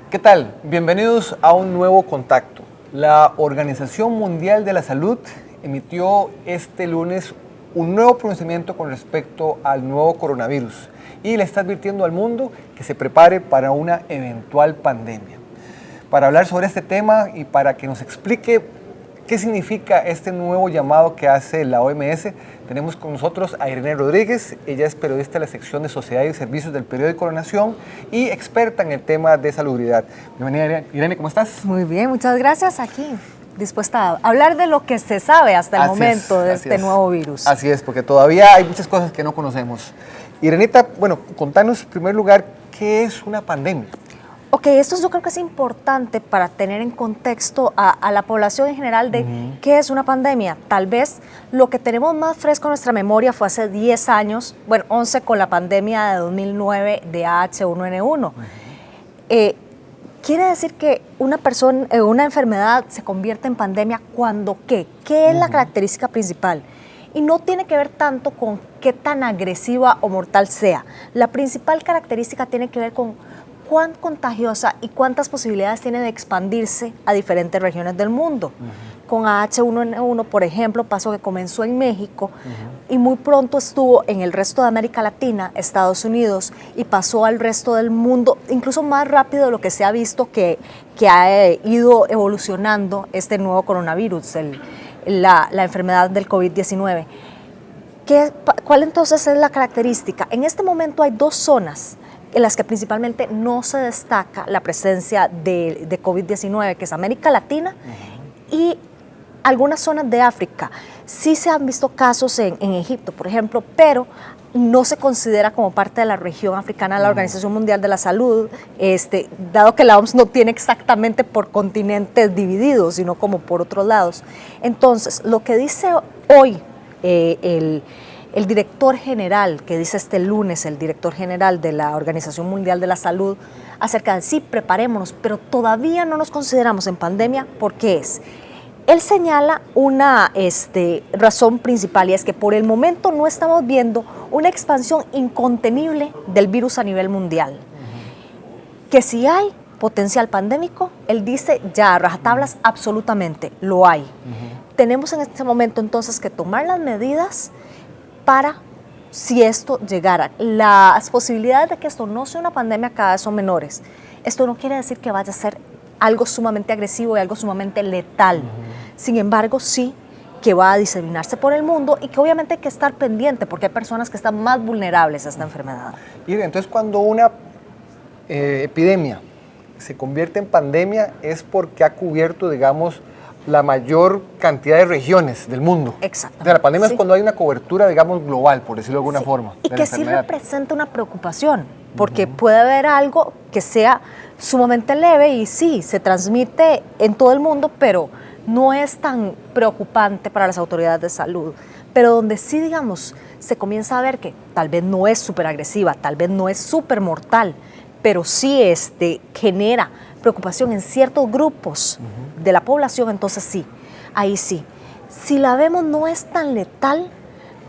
¿Qué tal? Bienvenidos a un nuevo contacto. La Organización Mundial de la Salud emitió este lunes un nuevo pronunciamiento con respecto al nuevo coronavirus y le está advirtiendo al mundo que se prepare para una eventual pandemia. Para hablar sobre este tema y para que nos explique qué significa este nuevo llamado que hace la OMS, tenemos con nosotros a Irene Rodríguez. Ella es periodista de la sección de Sociedad y Servicios del periódico La Nación y experta en el tema de salubridad. Bienvenida, Irene, ¿cómo estás? Muy bien, muchas gracias. Aquí, dispuesta a hablar de lo que se sabe hasta el momento de este nuevo virus. Así es, porque todavía hay muchas cosas que no conocemos. Irenita, bueno, contanos en primer lugar, ¿qué es una pandemia? Ok, esto yo creo que es importante para tener en contexto a la población en general de qué es una pandemia. Tal vez lo que tenemos más fresco en nuestra memoria fue hace 10 años, bueno, 11 con la pandemia de 2009 de H1N1. Quiere decir que una enfermedad se convierte en pandemia cuando ¿qué? ¿Qué es la característica principal? Y no tiene que ver tanto con qué tan agresiva o mortal sea. La principal característica tiene que ver con cuán contagiosa y cuántas posibilidades tiene de expandirse a diferentes regiones del mundo. Con H1N1, por ejemplo, pasó que comenzó en México y muy pronto estuvo en el resto de América Latina, Estados Unidos, y pasó al resto del mundo, incluso más rápido de lo que se ha visto que ha ido evolucionando este nuevo coronavirus, la enfermedad del COVID-19. ¿Cuál entonces es la característica? En este momento hay dos zonas en las que principalmente no se destaca la presencia de COVID-19, que es América Latina y algunas zonas de África. Sí se han visto casos en Egipto, por ejemplo, pero no se considera como parte de la región africana de la Organización Mundial de la Salud, dado que la OMS no tiene exactamente por continentes divididos, sino como por otros lados. Entonces, lo que dice hoy el director general, que dice este lunes el director general de la Organización Mundial de la Salud, acerca de sí, preparémonos, pero todavía no nos consideramos en pandemia, ¿por qué es? Él señala una razón principal y es que por el momento no estamos viendo una expansión incontenible del virus a nivel mundial. Que si hay potencial pandémico, él dice ya a rajatablas absolutamente, lo hay. Tenemos en este momento entonces que tomar las medidas para si esto llegara. Las posibilidades de que esto no sea una pandemia cada vez son menores. Esto no quiere decir que vaya a ser algo sumamente agresivo y algo sumamente letal. Sin embargo, sí que va a diseminarse por el mundo y que obviamente hay que estar pendiente porque hay personas que están más vulnerables a esta enfermedad. Y entonces cuando una epidemia se convierte en pandemia es porque ha cubierto, digamos, la mayor cantidad de regiones del mundo. Exacto. O sea, la pandemia es cuando hay una cobertura, digamos, global, por decirlo de alguna forma. Y que sí representa una preocupación, porque puede haber algo que sea sumamente leve y sí, se transmite en todo el mundo, pero no es tan preocupante para las autoridades de salud. Pero donde sí, digamos, se comienza a ver que tal vez no es súper agresiva, tal vez no es súper mortal, pero sí genera preocupación en ciertos grupos de la población, entonces sí, ahí sí. Si la vemos no es tan letal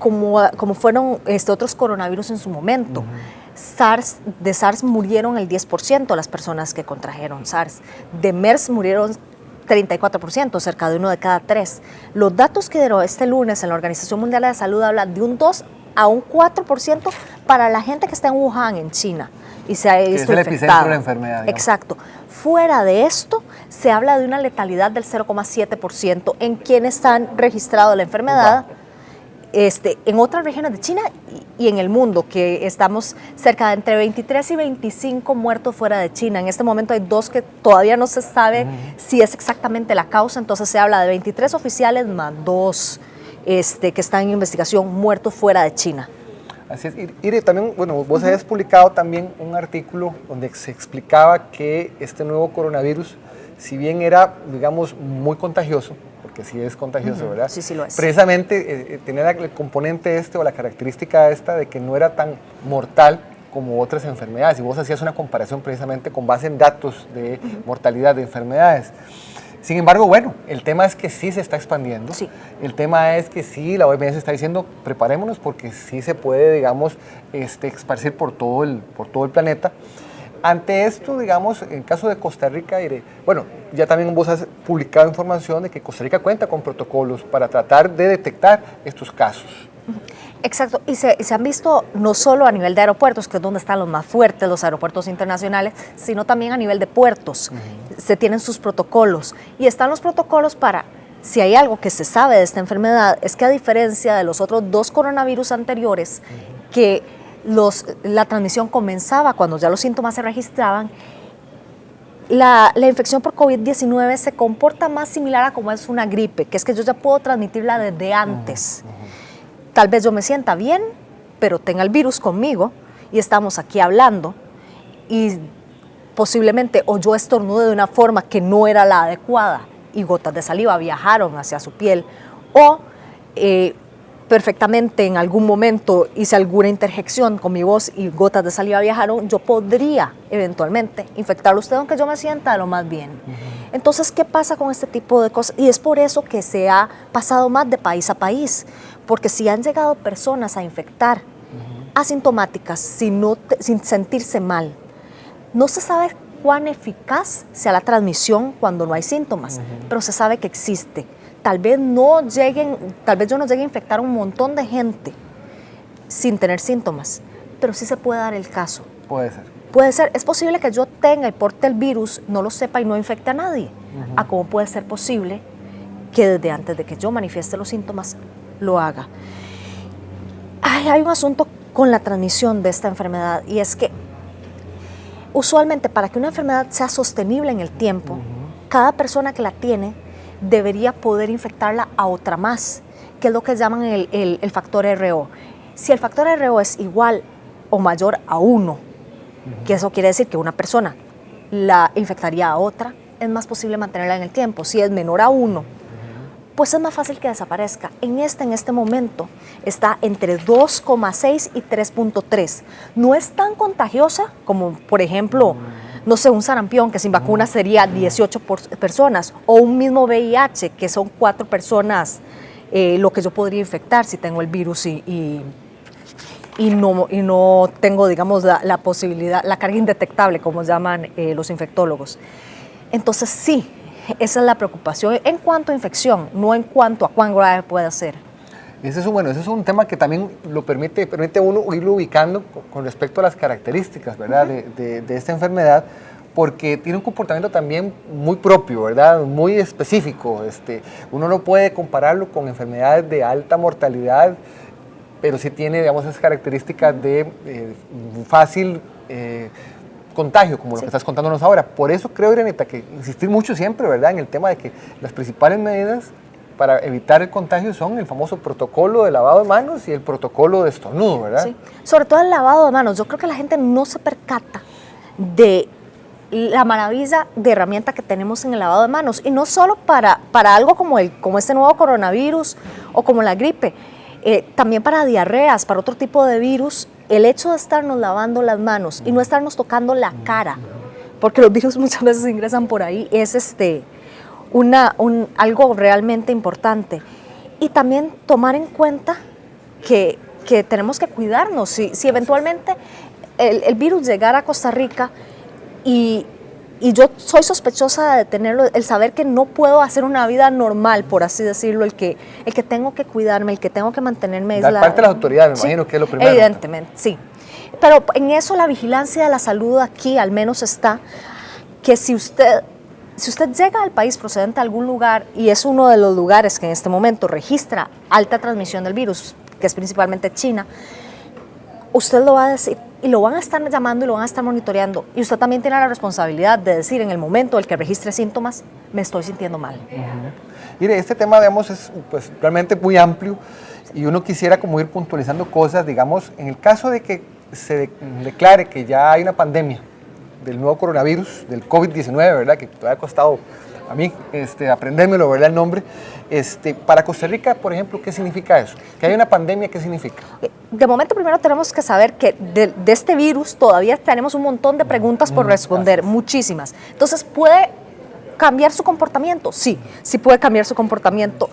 como fueron otros coronavirus en su momento. De SARS murieron el 10% de las personas que contrajeron SARS. De MERS murieron 34%, cerca de 1 de cada 3. Los datos que dieron este lunes en la Organización Mundial de la Salud hablan de un 2 a un 4% para la gente que está en Wuhan, en China, y se ha visto infectada. Es el epicentro de la enfermedad, digamos. Exacto. Fuera de esto, se habla de una letalidad del 0,7% en quienes han registrado la enfermedad en otras regiones de China y en el mundo, que estamos cerca de entre 23 y 25 muertos fuera de China. En este momento hay 2 que todavía no se sabe si es exactamente la causa, entonces se habla de 23 oficiales más 2 que están en investigación muertos fuera de China. Así es. Y también, bueno, vos habías publicado también un artículo donde se explicaba que este nuevo coronavirus, si bien era, digamos, muy contagioso, porque sí es contagioso, ¿verdad? Sí, sí lo es. Precisamente tenía el componente o la característica esta de que no era tan mortal como otras enfermedades. Y vos hacías una comparación precisamente con base en datos de mortalidad de enfermedades. Sin embargo, bueno, el tema es que sí se está expandiendo. Sí. El tema es que sí, la OMS está diciendo, preparémonos porque sí se puede, digamos, esparcir por todo el planeta. Ante esto, digamos, en el caso de Costa Rica, bueno, ya también vos has publicado información de que Costa Rica cuenta con protocolos para tratar de detectar estos casos. Exacto, y se han visto no solo a nivel de aeropuertos, que es donde están los más fuertes, los aeropuertos internacionales, sino también a nivel de puertos. Se tienen sus protocolos y están los protocolos para, si hay algo que se sabe de esta enfermedad, es que a diferencia de los otros 2 coronavirus anteriores, que la transmisión comenzaba cuando ya los síntomas se registraban, la infección por COVID-19 se comporta más similar a como es una gripe, que es que yo ya puedo transmitirla desde antes. Tal vez yo me sienta bien, pero tenga el virus conmigo y estamos aquí hablando y posiblemente o yo estornude de una forma que no era la adecuada y gotas de saliva viajaron hacia su piel o perfectamente en algún momento hice alguna interjección con mi voz y gotas de saliva viajaron, yo podría eventualmente infectarlo a usted aunque yo me sienta de lo más bien. Entonces, ¿qué pasa con este tipo de cosas? Y es por eso que se ha pasado más de país a país, porque si han llegado personas a infectar asintomáticas sin sentirse mal, no se sabe cuán eficaz sea la transmisión cuando no hay síntomas, pero se sabe que existe. Tal vez yo no llegue a infectar a un montón de gente sin tener síntomas, pero sí se puede dar el caso. Puede ser. Puede ser, es posible que yo tenga y porte el virus, no lo sepa y no infecte a nadie. ¿A cómo puede ser posible que desde antes de que yo manifieste los síntomas lo haga? Hay un asunto con la transmisión de esta enfermedad y es que usualmente para que una enfermedad sea sostenible en el tiempo, cada persona que la tiene debería poder infectarla a otra más, que es lo que llaman el factor RO. Si el factor RO es igual o mayor a 1, que eso quiere decir que una persona la infectaría a otra, es más posible mantenerla en el tiempo. Si es menor a 1, pues es más fácil que desaparezca. En este momento está entre 2,6 y 3,3. No es tan contagiosa como, por ejemplo, no sé, un sarampión que sin vacuna sería 18 personas, o un mismo VIH que son 4 personas lo que yo podría infectar si tengo el virus y no tengo, digamos, la posibilidad, la carga indetectable, como llaman los infectólogos. Entonces sí, esa es la preocupación en cuanto a infección, no en cuanto a cuán grave puede ser. Ese es un tema que también lo permite a uno irlo ubicando con respecto a las características, ¿verdad? de esta enfermedad, porque tiene un comportamiento también muy propio, ¿verdad? Muy específico. Uno no puede compararlo con enfermedades de alta mortalidad, pero sí tiene, digamos, esas características de fácil contagio, como lo que estás contándonos ahora. Por eso creo, Irenita, que insistir mucho siempre, ¿verdad?, en el tema de que las principales medidas para evitar el contagio son el famoso protocolo de lavado de manos y el protocolo de estornudo, ¿verdad? Sí, sobre todo el lavado de manos. Yo creo que la gente no se percata de la maravilla de herramienta que tenemos en el lavado de manos, y no solo para algo como este nuevo coronavirus o como la gripe, también para diarreas, para otro tipo de virus. El hecho de estarnos lavando las manos y no estarnos tocando la cara, porque los virus muchas veces ingresan por ahí, es algo realmente importante. Y también tomar en cuenta que tenemos que cuidarnos. Si eventualmente el virus llegara a Costa Rica y yo soy sospechosa de tenerlo, el saber que no puedo hacer una vida normal, por así decirlo, el que tengo que cuidarme, el que tengo que mantenerme... Dar parte de las autoridades, me imagino que es lo primero. Evidentemente, sí. Pero en eso la vigilancia de la salud aquí al menos está, que si usted llega al país procedente de algún lugar, y es uno de los lugares que en este momento registra alta transmisión del virus, que es principalmente China, usted lo va a decir y lo van a estar llamando y lo van a estar monitoreando. Y usted también tiene la responsabilidad de decir en el momento en el que registre síntomas, me estoy sintiendo mal. Mire, este tema, digamos, es pues, realmente muy amplio y uno quisiera como ir puntualizando cosas, digamos, en el caso de que se declare que ya hay una pandemia del nuevo coronavirus, del COVID-19, ¿verdad? Que todavía ha costado a mí aprendérmelo, ¿verdad? El nombre. Para Costa Rica, por ejemplo, ¿qué significa eso? Que hay una pandemia, ¿qué significa? De momento, primero tenemos que saber que de este virus todavía tenemos un montón de preguntas por responder, muchísimas. Entonces, ¿puede cambiar su comportamiento? Sí, sí puede cambiar su comportamiento.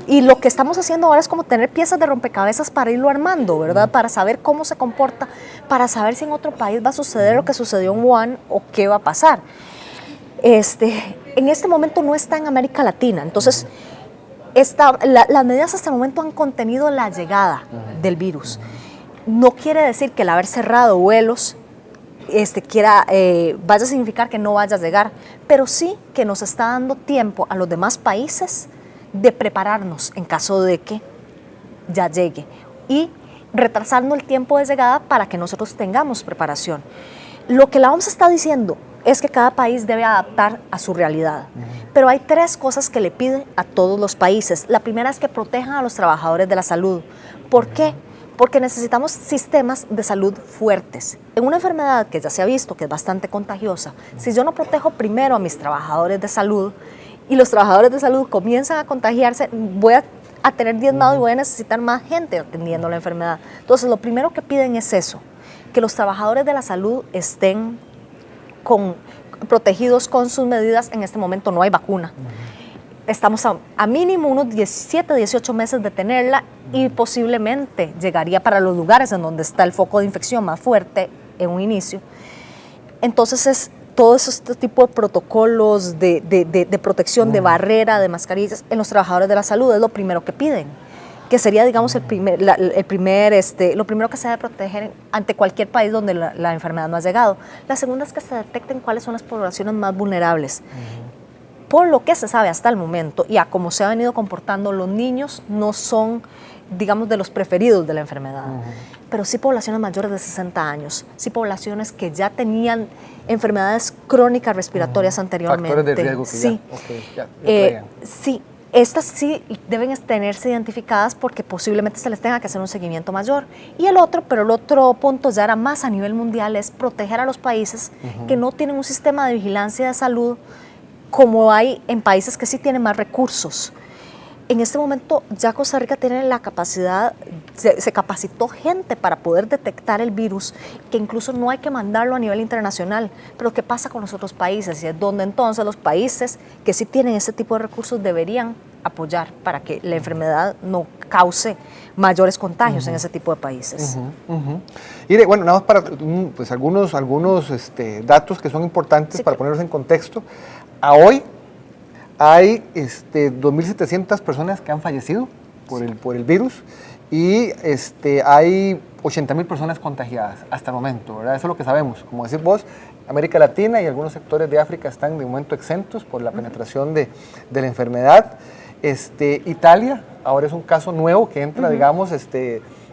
Y lo que estamos haciendo ahora es como tener piezas de rompecabezas para irlo armando, ¿verdad? Para saber cómo se comporta, para saber si en otro país va a suceder lo que sucedió en Wuhan o qué va a pasar. En este momento no está en América Latina, entonces las medidas hasta el momento han contenido la llegada del virus. No quiere decir que el haber cerrado vuelos vaya a significar que no vaya a llegar, pero sí que nos está dando tiempo a los demás países de prepararnos en caso de que ya llegue y retrasando el tiempo de llegada para que nosotros tengamos preparación. Lo que la OMS está diciendo es que cada país debe adaptar a su realidad, pero hay 3 cosas que le piden a todos los países. La primera es que protejan a los trabajadores de la salud. ¿Por qué? Porque necesitamos sistemas de salud fuertes. En una enfermedad que ya se ha visto que es bastante contagiosa, si yo no protejo primero a mis trabajadores de salud y los trabajadores de salud comienzan a contagiarse, voy a tener diezmado y voy a necesitar más gente atendiendo la enfermedad. Entonces, lo primero que piden es eso, que los trabajadores de la salud estén protegidos con sus medidas. En este momento no hay vacuna. Estamos a mínimo unos 17, 18 meses de tenerla y posiblemente llegaría para los lugares en donde está el foco de infección más fuerte en un inicio. Entonces todo este tipo de protocolos de protección, de barrera, de mascarillas en los trabajadores de la salud es lo primero que piden, que sería, digamos, lo primero que se debe proteger ante cualquier país donde la enfermedad no ha llegado. La segunda es que se detecten cuáles son las poblaciones más vulnerables. Por lo que se sabe hasta el momento y a cómo se ha venido comportando, los niños no son, digamos, de los preferidos de la enfermedad, pero sí poblaciones mayores de 60 años, sí poblaciones que ya tenían enfermedades crónicas respiratorias anteriormente. Factores de riesgo que sí. Sí, estas sí deben tenerse identificadas porque posiblemente se les tenga que hacer un seguimiento mayor. Y el otro punto ya era más a nivel mundial, es proteger a los países que no tienen un sistema de vigilancia de salud como hay en países que sí tienen más recursos. En este momento ya Costa Rica tiene la capacidad, se capacitó gente para poder detectar el virus, que incluso no hay que mandarlo a nivel internacional. Pero ¿qué pasa con los otros países? Y es donde entonces los países que sí tienen ese tipo de recursos deberían apoyar para que la enfermedad no cause mayores contagios en ese tipo de países. Y bueno, nada más para pues, algunos datos que son importantes para ponerlos en contexto. A hoy hay 2.700 personas que han fallecido por el virus y hay 80.000 personas contagiadas hasta el momento, ¿verdad? Eso es lo que sabemos. Como decís vos, América Latina y algunos sectores de África están de momento exentos por la penetración de la enfermedad. Italia ahora es un caso nuevo que entra, digamos,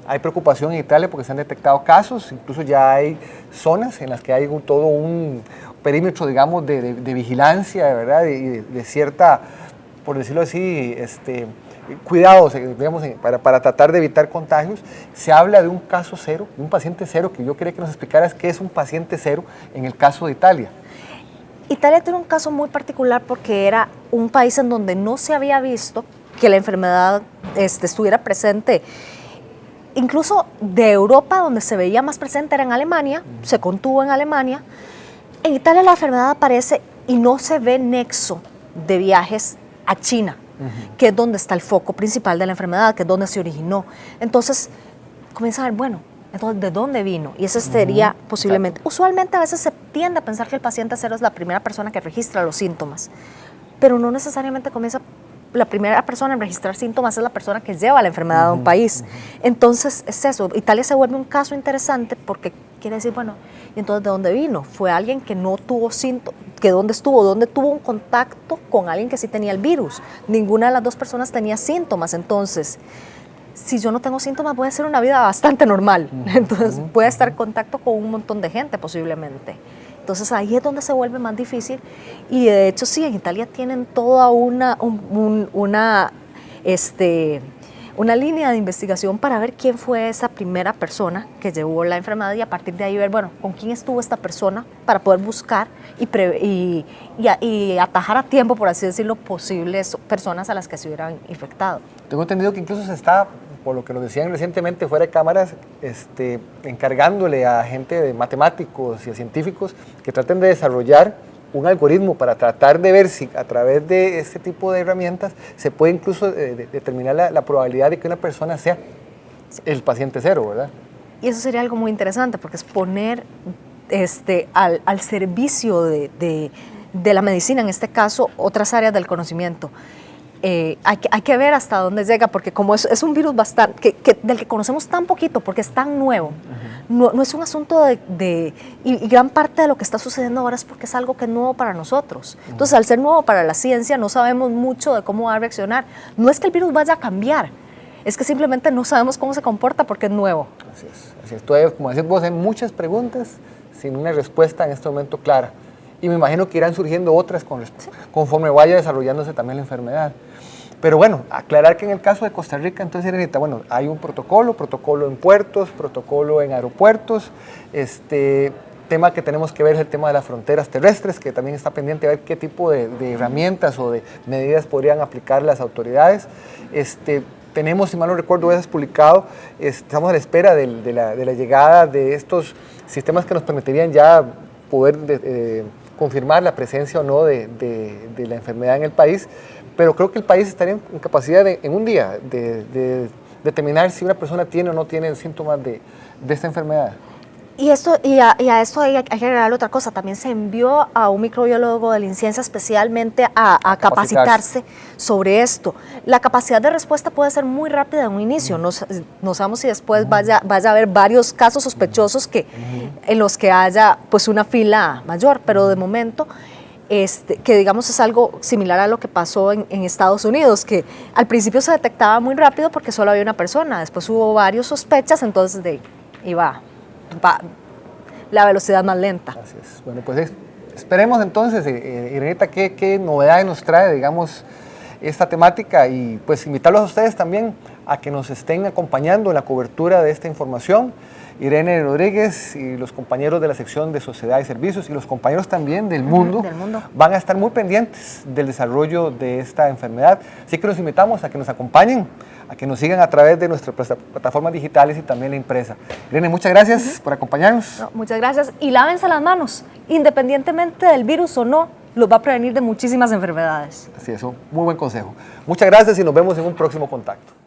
hay preocupación en Italia porque se han detectado casos, incluso ya hay zonas en las que hay todo un perímetro, digamos, de vigilancia, ¿verdad? Y de cierta, por decirlo así, cuidados, digamos, para tratar de evitar contagios. Se habla de un caso cero, de un paciente cero, que yo quería que nos explicaras qué es un paciente cero en el caso de Italia. Italia tiene un caso muy particular porque era un país en donde no se había visto que la enfermedad estuviera presente. Incluso de Europa, donde se veía más presente era en Alemania, se contuvo en Alemania. En Italia la enfermedad aparece y no se ve nexo de viajes a China, que es donde está el foco principal de la enfermedad, que es donde se originó. Entonces, comienza a ver, bueno, entonces, ¿de dónde vino? Y eso sería posiblemente. Exacto. Usualmente a veces se tiende a pensar que el paciente cero es la primera persona que registra los síntomas, pero no necesariamente comienza. La primera persona en registrar síntomas es la persona que lleva la enfermedad a un país. Entonces, es eso. Italia se vuelve un caso interesante porque quiere decir, bueno, ¿y entonces de dónde vino? ¿Fue alguien que no tuvo síntomas? ¿Que dónde estuvo? ¿Dónde tuvo un contacto con alguien que sí tenía el virus? Ninguna de las dos personas tenía síntomas. Entonces, si yo no tengo síntomas, voy a hacer una vida bastante normal. Entonces, voy a estar en contacto con un montón de gente posiblemente. Entonces ahí es donde se vuelve más difícil y de hecho sí, en Italia tienen toda una línea de investigación para ver quién fue esa primera persona que llevó la enfermedad y a partir de ahí ver, bueno, con quién estuvo esta persona para poder buscar y atajar a tiempo, por así decirlo, posibles personas a las que se hubieran infectado. Tengo entendido que incluso se está, por lo que nos decían recientemente fuera de cámaras, encargándole a gente de matemáticos y a científicos que traten de desarrollar un algoritmo para tratar de ver si a través de este tipo de herramientas se puede incluso determinar la probabilidad de que una persona sea el paciente cero, ¿verdad? Y eso sería algo muy interesante, porque es poner al servicio de la medicina, en este caso, otras áreas del conocimiento. Hay que ver hasta dónde llega, porque como es un virus del que conocemos tan poquito, porque es tan nuevo, no es un asunto y gran parte de lo que está sucediendo ahora es porque es algo que es nuevo para nosotros. Entonces, al ser nuevo para la ciencia, no sabemos mucho de cómo va a reaccionar. No es que el virus vaya a cambiar, es que simplemente no sabemos cómo se comporta porque es nuevo. Así es. Todavía, como decís vos, hay muchas preguntas sin una respuesta en este momento clara. Y me imagino que irán surgiendo otras conforme vaya desarrollándose también la enfermedad. Pero bueno, aclarar que en el caso de Costa Rica, entonces, Irenita, bueno, hay un protocolo en puertos, protocolo en aeropuertos. Tema que tenemos que ver es el tema de las fronteras terrestres, que también está pendiente de ver qué tipo de herramientas o de medidas podrían aplicar las autoridades. Tenemos, si mal no recuerdo, es publicado, estamos a la espera de la llegada de estos sistemas que nos permitirían ya poder confirmar la presencia o no de la enfermedad en el país, pero creo que el país estaría en capacidad en un día de determinar si una persona tiene o no tiene síntomas de esta enfermedad. Y a esto hay que agregar otra cosa. También se envió a un microbiólogo de la INCIENSA especialmente a capacitarse sobre esto. La capacidad de respuesta puede ser muy rápida en un inicio. No sabemos si después vaya a haber varios casos sospechosos en los que haya pues una fila mayor, pero de momento que digamos es algo similar a lo que pasó en Estados Unidos, que al principio se detectaba muy rápido porque solo había una persona, después hubo varios sospechas, entonces iba la velocidad más lenta. Así es. Bueno, pues esperemos entonces, Irenita, qué novedades nos trae, digamos, esta temática, y pues invitarlos a ustedes también a que nos estén acompañando en la cobertura de esta información. Irene Rodríguez y los compañeros de la sección de Sociedad y Servicios y los compañeros también del mundo van a estar muy pendientes del desarrollo de esta enfermedad. Así que los invitamos a que nos acompañen, a que nos sigan a través de nuestras plataformas digitales y también la impresa. Irene, muchas gracias por acompañarnos. No, muchas gracias. Y lávense las manos, independientemente del virus o no, los va a prevenir de muchísimas enfermedades. Así es, un muy buen consejo. Muchas gracias y nos vemos en un próximo contacto.